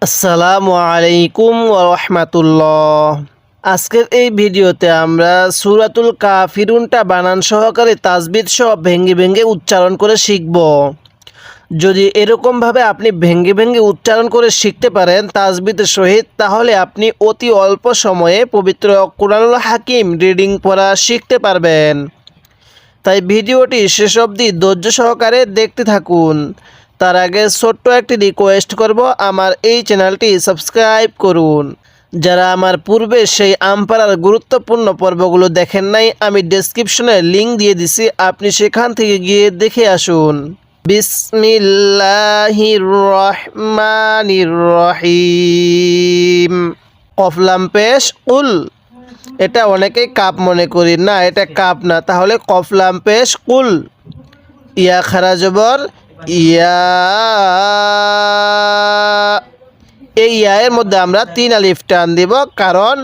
আসসালামু আলাইকুম ওয়া রাহমাতুল্লাহ। আজকের এই ভিডিওতে আমরা সূরাতুল কাফিরুনটা বানান সহকারে তাজবিদ সহ ভেঙ্গে ভেঙ্গে উচ্চারণ করে শিখব। যদি এরকমভাবে আপনি ভেঙ্গে ভেঙ্গে উচ্চারণ করে শিখতে পারেন তাজবিদের সহিত, তাহলে আপনি অতি অল্প সময়ে পবিত্র কুরআনুল হাকিম রিডিং পড়া শিখতে পারবেন। তাই ভিডিওটি শেষ অবধি ধৈর্য সহকারে দেখতে থাকুন। তার আগে ছোট্ট একটি রিকোয়েস্ট করব, আমার এই চ্যানেলটি সাবস্ক্রাইব করুন। যারা আমার পূর্বে সেই আমপাড়ার গুরুত্বপূর্ণ পর্বগুলো দেখেন নাই, আমি ডেসক্রিপশনে লিংক দিয়ে দিছি, আপনি সেখান থেকে গিয়ে দেখে আসুন। বিসমিল্লাহির রহমানির রহিম। কফ লাম পেশ উল। এটা অনেকেই কাপ মনে করি, না এটা কাপ না, তাহলে কফ লাম পেশ কুল। ইয়া খারা জবর ইয়া, এই ইয়ের মধ্যে আমরা 3 আলিফ টান দিব, কারণ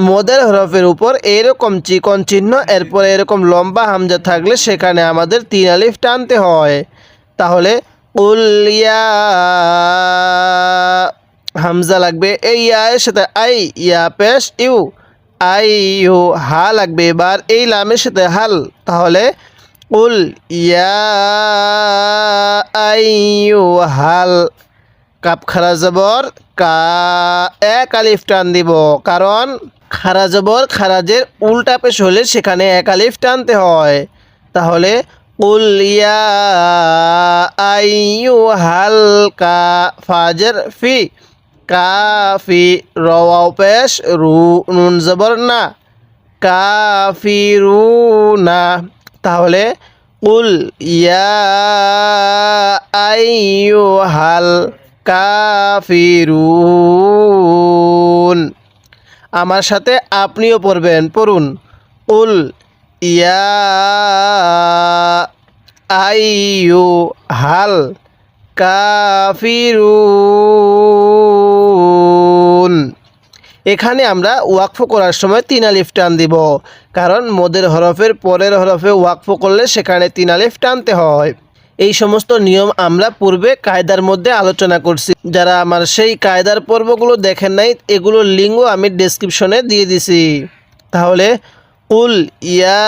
মদের হরফের উপর এরকম চিকন চিহ্ন, এরপর এরকম লম্বা হামজা থাকলে সেখানে আমাদের 3 আলিফ টানতে হয়। তাহলে উল ইয়া, হামজা লাগবে এই ইয়ের সাথে আই, ইয়া পেশ ইউ, আই ইউ, হা লাগবে এবার এই লামের সাথে হাল, তাহলে উল ইয়া আই ইউ হাল। কাপ খারা জবর কা, এক আলিফ টান দিব, কারণ খারা জবর খারাজের উল্টা পেশ হলে সেখানে এক আলিফ টানতে হয়। তাহলে উল ইয়া আই ইউ হাল কা, ফাজের ফি, কাফি, রওয়াও পেশ রু, নুন জবর না, কাফিরুনা। তাহলে কুল ইয়া আইয়ুহাল কাফিরুন। আমার সাথে আপনিও পড়বেন, পড়ুন। কুল ইয়া আইয়ুহাল কাফিরুন। এখানে আমরা ওয়াকফ করার সময় 3 আলিফ টান দিব, কারণ মদের হরফের পরের হরফে ওয়াকফ করলে সেখানে 3 আলিফ টানতে হয়। এই সমস্ত নিয়ম আমরা পূর্বে কায়দার মধ্যে আলোচনা করছি। যারা আমার সেই কায়দার পর্বগুলো দেখেন নাই, এগুলোর লিঙ্কও আমি ডেসক্রিপশনে দিয়ে দিছি। তাহলে কুল ইয়া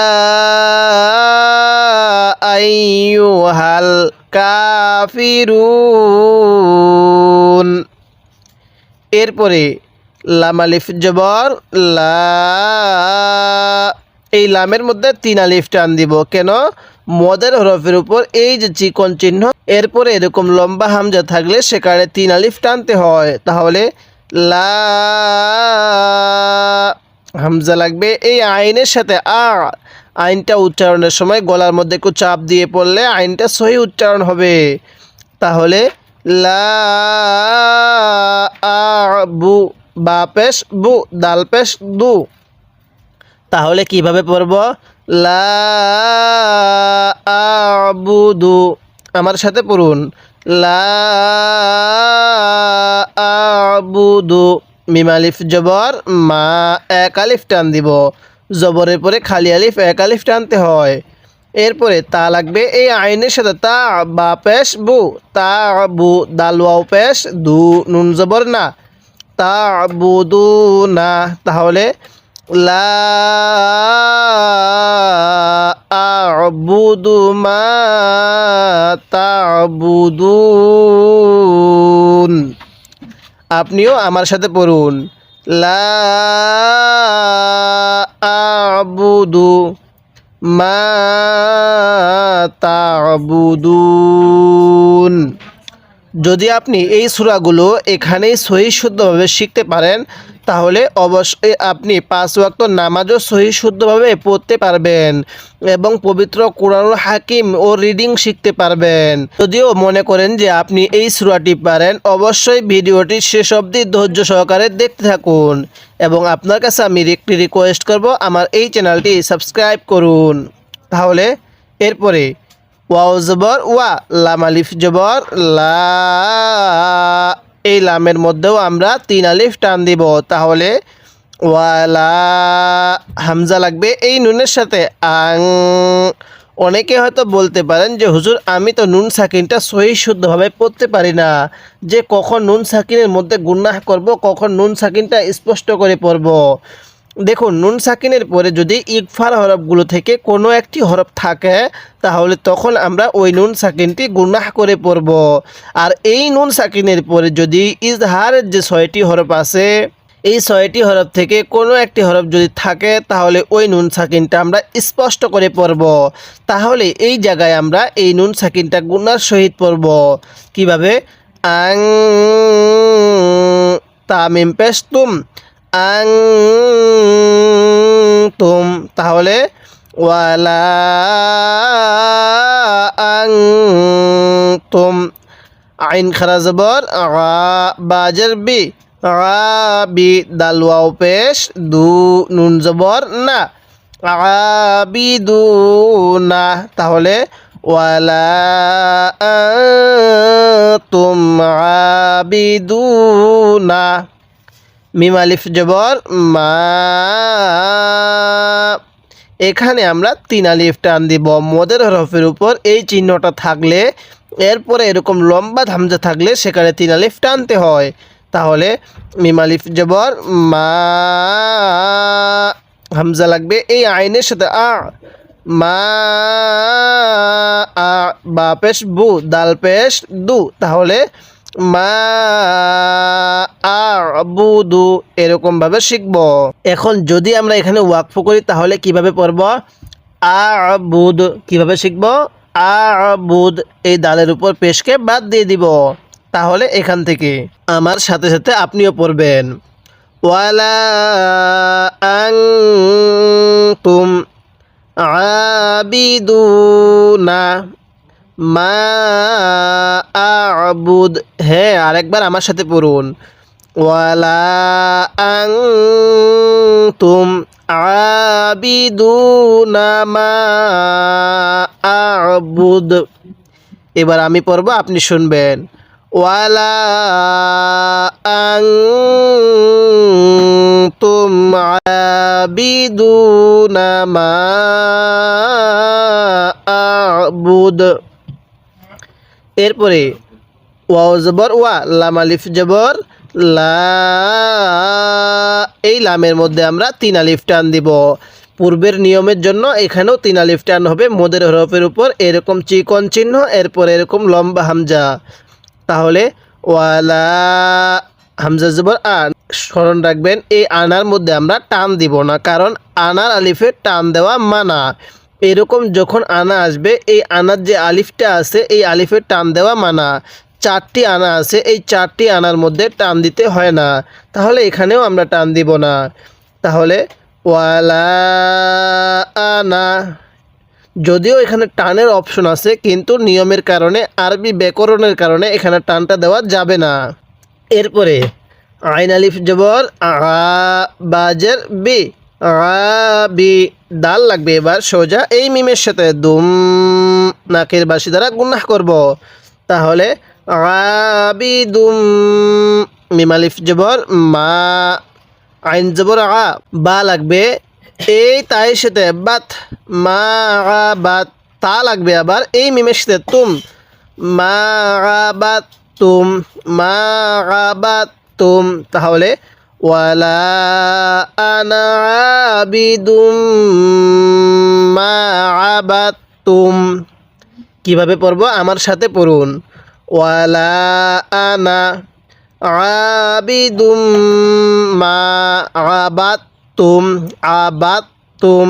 আইয়ুহাল কাফিরুন। এরপরে লাম আলিফ জবর লা, এই লামের মধ্যে 3 আলিফ টান দিব, কেন? মদের হরফের উপর এই যে চিকন চিহ্ন, এরপরে এরকম লম্বা হামজা থাকলে সেখানে 3 আলিফ টানতে হয়। তাহলে লা, হামজা লাগবে এই আইনের সাথে আ। আইনটা উচ্চারণের সময় গলার মধ্যে একটু চাপ দিয়ে পড়লে আইনটা সহি উচ্চারণ হবে। তাহলে লা আ বু, বা পেশ বু, দাল পেশ দু। তাহলে কিভাবে পড়ব? লা আবুদু। আমার সাথে পড়ুন, লা আবুদু। মিম আলিফ জবর মা, এক আলিফ টান দিব, জবরের পরে খালি আলিফ এক আলিফ টানতে হয়। এরপরে তা লাগবে এই আইনের সাথে তা, বা পেশ বু, তা বু, দাল ওয়াও পেশ দু, নুন জবর না, তা বুদু না। তাহলে লা আ'বুদু মা তা'বুদুন। আপনিও আমার সাথে পড়ুন, লা আ'বুদু মা তা'বুদুন। যদি আপনি এই সূরাগুলো এখানেই সহি শুদ্ধভাবে শিখতে পারেন, তাহলে অবশ্যই আপনি 5 ওয়াক্ত নামাজও সহি শুদ্ধভাবে পড়তে পারবেন এবং পবিত্র কুরআনুল হাকিম ও রিডিং শিখতে পারবেন। যদিও মনে করেন যে আপনি এই সূরাটি পারেন, অবশ্যই ভিডিওটি শেষ অবধি ধৈর্য সহকারে দেখতে থাকুন এবং আপনার কাছে আমি একটি রিকোয়েস্ট করব, আমার এই চ্যানেলটি সাবস্ক্রাইব করুন। তাহলে এরপরে ওয়াও জবর ওয়া, লাম আলিফ জবর লা, এই লামের মধ্যেও আমরা 3 আলিফ টান দিব। তাহলে ওয়ালা, হামজা লাগবে এই নুনের সাথে আং, অনেকে হয়তো বলতে পারেন যে হুজুর আমি তো নুন সাকিনটা সহি শুদ্ধভাবে পড়তে পারি না, যে কখন নুন সাকিনের মধ্যে গুনাহ করব, কখন নুন সাকিনটা স্পষ্ট করে পড়ব। দেখুন, নুন সাকিনের পরে যদি ইকফার হরফগুলো থেকে কোনো একটি হরফ থাকে তাহলে তখন আমরা ওই নুন সাকিনটি গুনাহ করে পড়ব। আর এই নুন সাকিনের পরে যদি ইজহারের যে 6টি হরফ আছে, এই 6টি হরফ থেকে কোনো একটি হরফ যদি থাকে তাহলে ওই নুন সাকিনটা আমরা স্পষ্ট করে পড়ব। তাহলে এই জায়গায় আমরা এই নুন সাকিনটা গুনার সহিত পড়ব। কিভাবে? আং তামিম পেশ তুম, আং তুম। তাহলে ওয়ালা আং তুম, আইন খারা জবর আ, বাজের বি, আবি, দাল ওয়াও পেশ দু, নুন জবর না, আবিদু না। তাহলে ওয়ালা তুম আবিদুনা, মিম আলিফ জবর মা, এখানে আমরা 3 আলিফ টান দিব। মদের হরফের উপর এই চিহ্নটা থাকলে, এরপরে এরকম লম্বা হামজা থাকলে সেখানে 3 আলিফ টানতে হয়। তাহলে মিম আলিফ জবর মা, হামজা লাগবে এই আইনের সাথে আ, মা আ, বা পেশ বু, দাল পেশ দু। তাহলে মা আবুদু, এরকমভাবে শিখব। এখন যদি আমরা এখানে ওয়াকফ করি তাহলে কিভাবে পড়ব? আবুদ, কিভাবে শিখব? আবুদ, এই দালের উপর পেশকে বাদ দিয়ে দিব। তাহলে এখান থেকে আমার সাথে সাথে আপনিও পড়বেন। ওয়ালা আনতুম আবিদুনা মা আবুদ। হ্যাঁ, আরেকবার আমার সাথে পড়ুন। ওয়ালা আনতুম আবিদুনা মা আবুদ। এবার আমি পড়ব, আপনি শুনবেন। ওয়ালা আনতুম আবিদুনা মা আবুদ। এরপরে ওয়াও জবর ওয়া, লাম আলিফ জবর লা, এই লামের মধ্যে আমরা 3 আলিফ টান দিব। পূর্বের নিয়মের জন্য এখানেও 3 আলিফ টান হবে মদের হরফের উপর, এরকম চিকন চিহ্ন, এরপর এরকম লম্বা হামজা। তাহলে ওয়ালা, হামজা জবর আ, স্মরণ রাখবেন এই আনার মধ্যে আমরা টান দিব না, কারণ আনার আলিফে টান দেওয়া মানা। এরকম যখন আনা আসবে এই আনার যে আলিফটা আছে এই আলিফের টান দেওয়া মানা। 4টি আনা আছে, এই 4টি আনার মধ্যে টান দিতে হয় না, তাহলে এখানেও আমরা টান দিব না। তাহলে ওয়ালা আনা, যদিও এখানে টানের অপশন আছে কিন্তু নিয়মের কারণে, আরবি ব্যাকরণের কারণে এখানে টানটা দেওয়া যাবে না। এরপরে আইন আলিফ জবর আ, বাজের বি, আবি, দাল লাগবে এবার সোজা এই মিমের সাথে দুম, নাকের বাসি দ্বারা গুনাহ করব। তাহলে আবিদুম, মিম আলিফ জবর মা, আইন জবর আ, বা লাগবে এই তায়ের সাথে বাত, মা বাত, তা লাগবে আবার এই মিমের সাথে তুম, মা বাত তুম, মা বাত তুম। তাহলে ওয়ালা আনা আবিদুম মা আবাদতুম। কিভাবে পড়ব? আমার সাথে পড়ুন। ওয়ালা আনা আবিদুম মা আবাদতুম, আবাদতুম।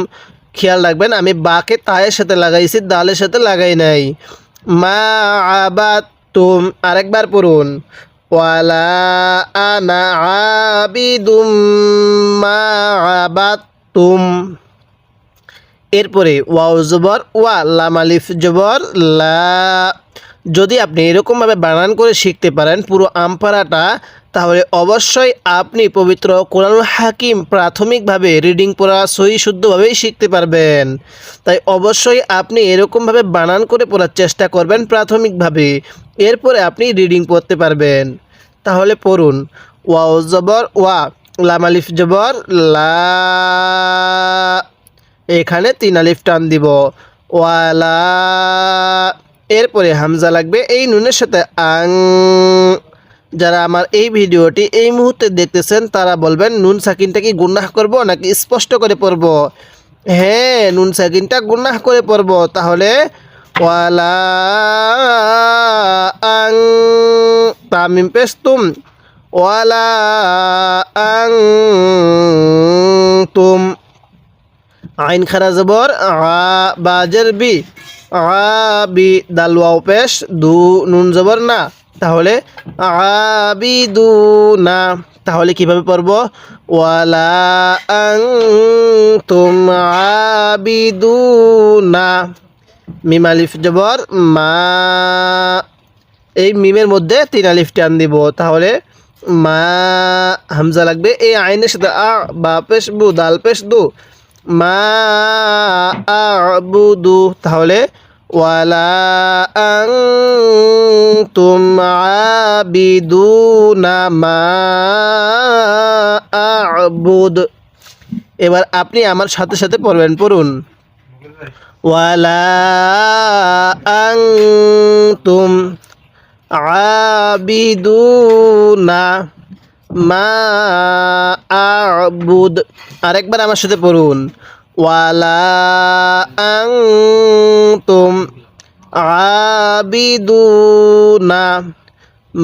খেয়াল রাখবেন আমি বাকে তায়ের সাথে লাগাইছি, দালের সাথে লাগাই নাই। মা আবাদতুম, আরেকবার পড়ুন। ওয়ালা আনা আবিদুম মা আবাদতুম। এরপরে ওয়াও জবর ওয়া, লাম আলিফ জবর লা। যদি আপনি এরকমভাবে বানান করে শিখতে পারেন পুরো আমপারাটা, তাহলে অবশ্যই আপনি পবিত্র কোরআনুল হাকিম প্রাথমিকভাবে রিডিং পড়া সহি শুদ্ধভাবেই শিখতে পারবেন। তাই অবশ্যই আপনি এরকমভাবে বানান করে পড়ার চেষ্টা করবেন প্রাথমিকভাবে, এরপরে আপনি রিডিং পড়তে পারবেন। তাহলে পড়ুন। ওয়াও জবর ওয়া, লাম আলিফ জবর লা, এখানে 3 আলিফ টান দিব। ওয়ালা, এরপরে হামজা লাগবে এই নুনের সাথে আং। যারা আমার এই ভিডিওটি এই মুহূর্তে দেখতেছেন তারা বলবেন নুন সাকিনটা কি গুনাহ করব নাকি স্পষ্ট করে পড়ব? হ্যাঁ, নুন সাকিনটা গুনাহ করে পড়ব। তাহলে ওয়ালা আং, তামিম পেশ তুম, ওয়ালা আং তুম, আইন খারা জবর আ, বাজের বি, আবি, দাল ওয়াও পেশ দু, নুন জবর না। তাহলে আবিদু না। তাহলে কিভাবে পড়ব? ওয়ালা আনতুম আবিদুনা। মিম আলিফ জবর মা, এই মিমের মধ্যে 3 আলিফ টান দিব। তাহলে মা, হামজা লাগবে এই আইনের সাথে আ, বা পেশ বু, দাল পেশ দু, মা আবুদু। তাহলে ওয়ালা আনতুম আবিদুনা মা আবুদ। এবার আপনি আমার সাথে সাথে পড়বেন, পড়ুন। ওয়ালা আনতুম আবিদুনা মা আবুদ। আরেকবার আমার সাথে পড়ুন। ওয়ালা আনতুম আবিদুনা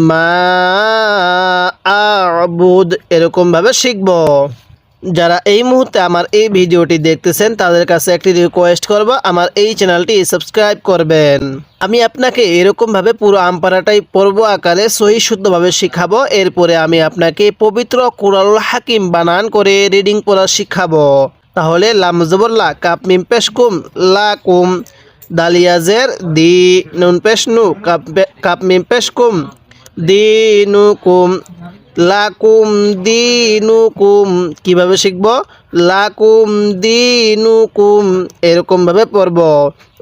মা আবুদ। এরকমভাবে শিখব। যারা এই মুহূর্তে আমার এই ভিডিওটি দেখতেছেন তাদের কাছে একটি রিকোয়েস্ট করব, আমার এই চ্যানেলটি সাবস্ক্রাইব করবেন। আমি আপনাকে এরকমভাবে পুরো আমপারাটাই পর্ব আকারে সহি শুদ্ধভাবে শিখাবো। এরপরে আমি আপনাকে পবিত্র কুরআনুল হাকিম বানান করে রিডিং পড়া শিখাবো। তাহলে লাম জবর লা, কাপ মিম পেশ কুম, লা কুম, দালিয়াজের দি, নুন পেশ নু, কাপ মিম পেশ কুম, দিনুকুম, লাকুম দিনুকুম। কিভাবে শিখব? লাকুম দিনুকুম, এরকমভাবে পড়ব।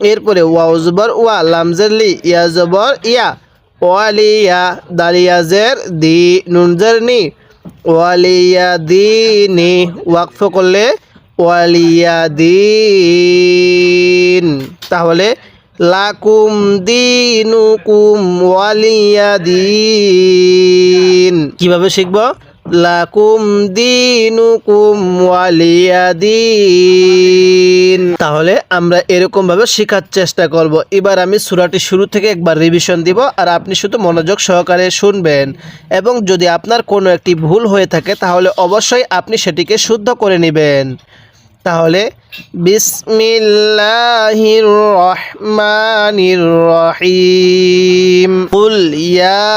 এরপরে ওয়াও জবর ওয়া, লামজের লি, ইয়া জবর ইয়া, ওয়ালিয়া, দালিয়াজের দি, নুনজের নি, ওয়ালিয়া দিনি। ওয়াকফ করলে ওয়ালিয়া দিন। তাহলে লাকুম দিনুকুম ওয়ালিয়া দিন। কিভাবে শিখব? লাকুম দিনুকুম ওয়ালিয়া দিন। তাহলে আমরা এরকম ভাবে শেখার চেষ্টা করব। এবার আমি সূরাটি শুরু থেকে একবার রিভিশন দিব আর আপনি শুধু মনোযোগ সহকারে শুনবেন, এবং যদি আপনার কোনো একটি ভুল হয়ে থাকে তাহলে অবশ্যই আপনি সেটিকে শুদ্ধ করে নেবেন। তাহলে বিসমিল্লাহির রহমানির রহিম। কুল ইয়া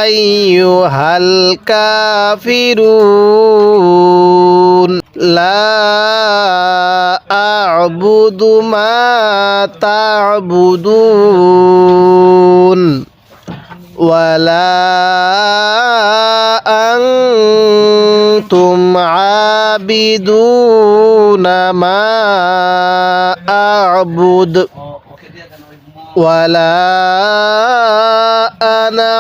আইয়ুহাল কাফিরুন লা আ'বুদু মা তা'বুদুন ওয়ালা আনতুম আবিদুনা মা আ'বুদ ওয়ালা আনা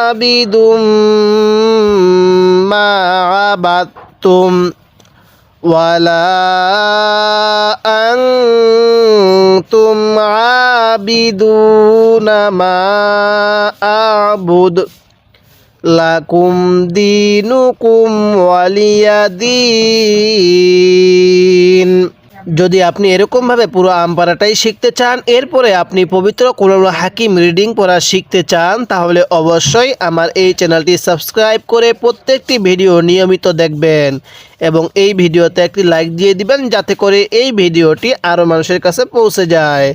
আবিদুম মা আবাদতুম ওয়ালা আনতুম আবিদুনা মা আ'বুদ লাকুম দিনুকুম ওয়ালিয়া দিন। যদি আপনি এরকমভাবে পুরো আমপারাটাই শিখতে চান, এরপরে আপনি পবিত্র কুরআনুল হাকিম রিডিং পড়া শিখতে চান, তাহলে অবশ্যই আমার এই চ্যানেলটি সাবস্ক্রাইব করে প্রত্যেকটি ভিডিও নিয়মিত দেখবেন এবং এই ভিডিওতে একটি লাইক দিয়ে দিবেন যাতে করে এই ভিডিওটি আরও মানুষের কাছে পৌঁছে যায়।